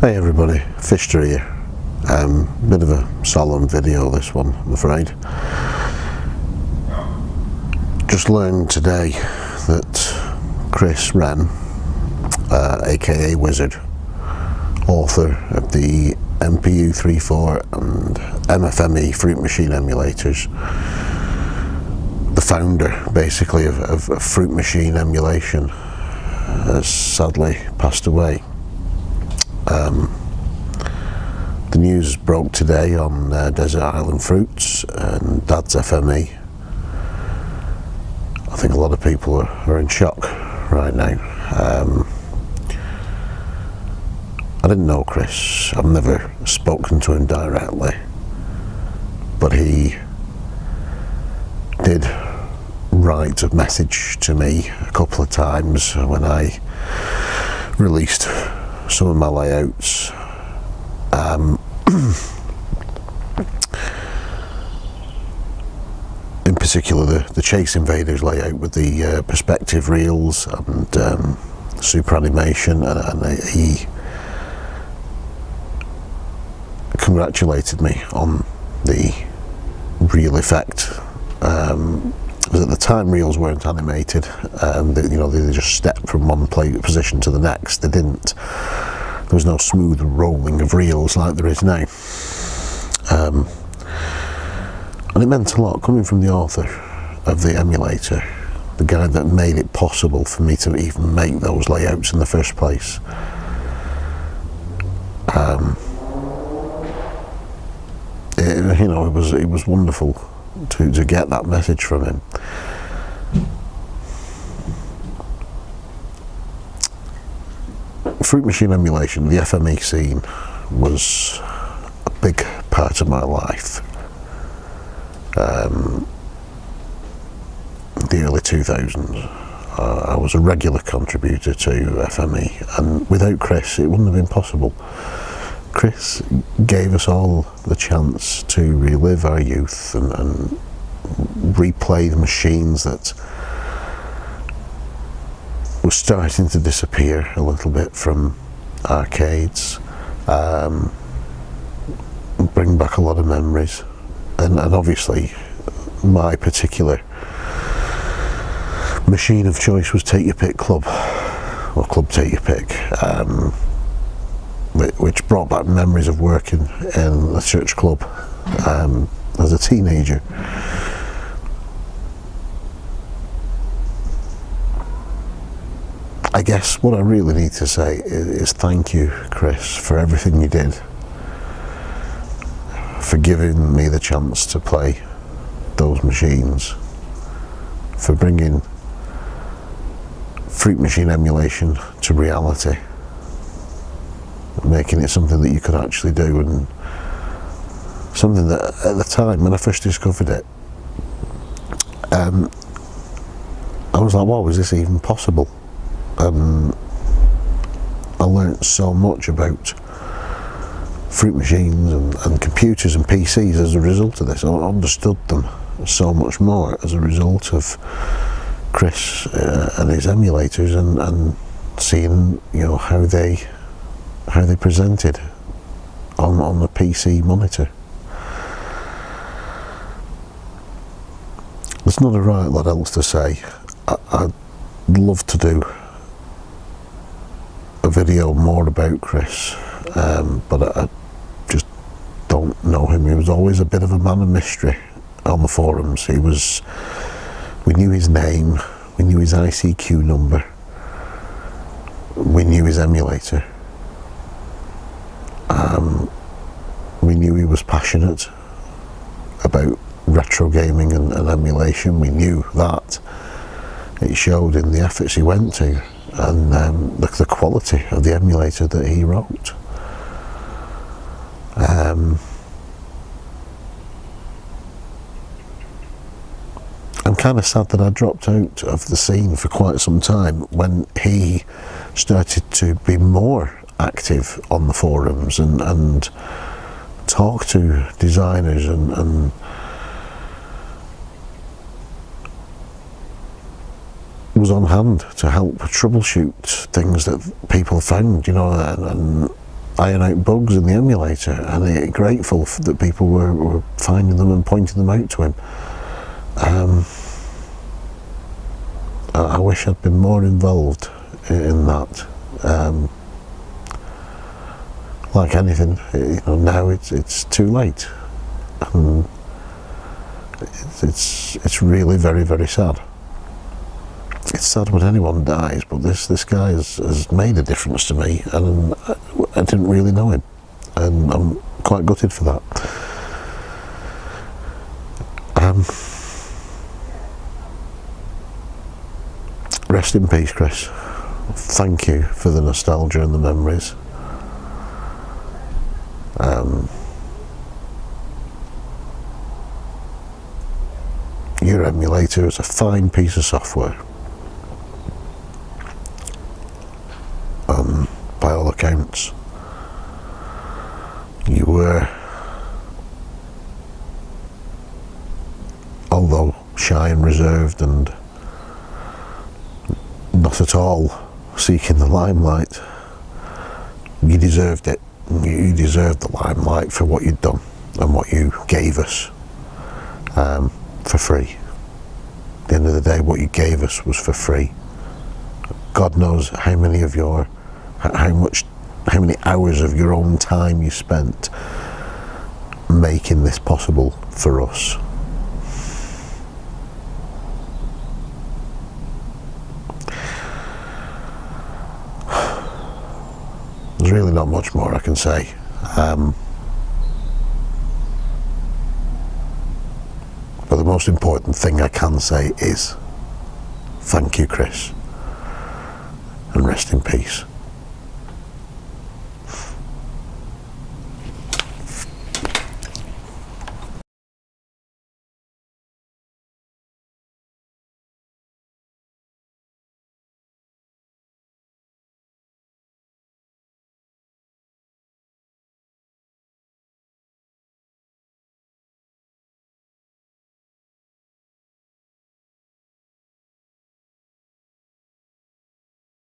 Hey everybody, Fister here. Bit of a solemn video this one, I'm afraid. Just learned today that Chris Wren, aka Wizard, author of the MPU 3.4 and MFME Fruit Machine Emulators, the founder basically of Fruit Machine Emulation, has sadly passed away. The news broke today on Desert Island Fruits and Dad's FME. I think a lot of people are in shock right now. I didn't know Chris, I've never spoken to him directly, but he did write a message to me a couple of times when I released some of my layouts. In particular the Chase Invaders layout with the perspective reels and super animation, and he congratulated me on the reel effect. Because at the time reels weren't animated, they just stepped from one position to the next. There was no smooth rolling of reels like there is now. And it meant a lot coming from the author of the emulator, the guy that made it possible for me to even make those layouts in the first place. It was wonderful to get that message from him. Fruit Machine Emulation, the FME scene, was a big part of my life. The early 2000s, I was a regular contributor to FME, and without Chris it wouldn't have been possible. Chris gave us all the chance to relive our youth and replay the machines that were starting to disappear a little bit from arcades, bring back a lot of memories, and obviously my particular machine of choice was Take Your Pick Club, or Club Take Your Pick, which brought back memories of working in the church club as a teenager. I guess what I really need to say is thank you, Chris, for everything you did, for giving me the chance to play those machines, for bringing Fruit Machine Emulation to reality, making it something that you could actually do, and something that at the time when I first discovered it, I was like, wow, is this even possible? I learnt so much about fruit machines and computers and PCs as a result of this. I understood them so much more as a result of Chris and his emulators, and seeing how they presented on the PC monitor. There's not a right lot else to say. I'd love to do a video more about Chris, but I just don't know him. He was always a bit of a man of mystery on the forums. We knew his name, we knew his ICQ number, we knew his emulator. We knew he was passionate about retro gaming and emulation. We knew that. It showed in the efforts he went to, and the quality of the emulator that he wrote. I'm kind of sad that I dropped out of the scene for quite some time when he started to be more active on the forums and talk to designers and was on hand to help troubleshoot things that people found, and iron out bugs in the emulator, and grateful that people were finding them and pointing them out to him. I wish I'd been more involved in that. Like anything, now it's too late, and it's really very, very sad. It's sad when anyone dies, but this guy has made a difference to me, and I didn't really know him, and I'm quite gutted for that. Rest in peace, Chris. Thank you for the nostalgia and the memories. Your emulator is a fine piece of software. By all accounts, you were, although shy and reserved and not at all seeking the limelight, you deserved it. You deserved the limelight for what you'd done and what you gave us for free. At the end of the day, what you gave us was for free. God knows how many hours of your own time you spent making this possible for us. There's really not much more I can say. But the most important thing I can say is thank you, Chris, and rest in peace.